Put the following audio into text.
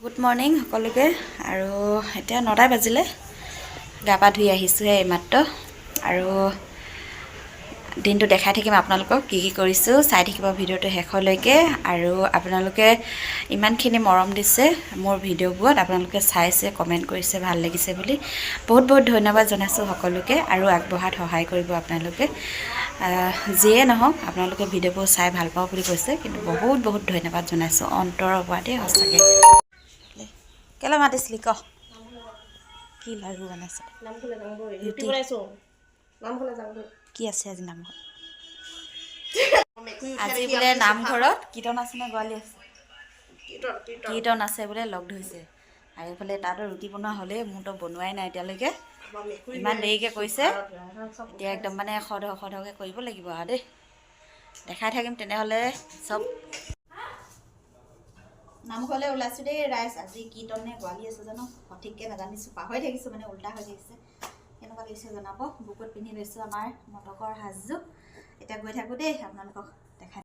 Good morning সকলোকে। আৰু এতিয়া 9টা বাজিলে, গা পা ধুই আহিছোঁহে এইমাত্ৰ। আৰু দিনটো দেখাই থাকিম আপোনালোকক কি কৰিছোঁ, চাই থাকিব ভিডিঅ'টো শেষলৈকে। আৰু আপোনালোকে ইমানখিনি মৰম দিছে মোৰ ভিডিঅ'বোৰত, আপোনালোকে চাইছে, কমেণ্ট কৰিছে ভাল লাগিছে বুলি। বহুত বহুত ধন্যবাদ জনাইছোঁ সকলোকে। আৰু আগবঢ়াত সহায় কৰিব আপোনালোকে। যিয়ে নহওক আপোনালোকে ভিডিঅ'বোৰ চাই ভাল পাওঁ বুলি কৈছে, কিন্তু বহুত বহুত ধন্যবাদ জনাইছোঁ অন্তৰৰ পৰা দেই, সঁচাকৈ। কেলৈ মাতিছিলি ক? কি লাড়ু বনাইছে? কি আছে আজি নামঘৰত? আজি বোলে নামঘৰত কীৰ্তন আছে নে গোৱালি আছে? কীৰ্তন আছে বোলে, লগ ধৰিছে। আৰু এইফালে তাতো ৰুটি বনোৱা হ'লেই, মোৰতো বনোৱাই নাই এতিয়ালৈকে। ইমান দেৰিকৈ কৰিছে, এতিয়া একদম মানে সৰহকৈ কৰিব লাগিব আৰু দেই। দেখাই থাকিম তেনেহ'লে চব। নামঘৰলৈ ওলাইছোঁ দেই ৰাইজ। আজি কীৰ্তন নে গোৱালি আছে জানো, সঠিককৈ নাজানিছোঁ, পাহৰি থাকিছোঁ, মানে উল্টা হৈ থাকিছে। কেনেকুৱা লাগিছে জনাব। বুকুত পিন্ধি লৈছোঁ আমাৰ মটকৰ সাজযোৰ। এতিয়া গৈ থাকোঁ দেই, আপোনালোকক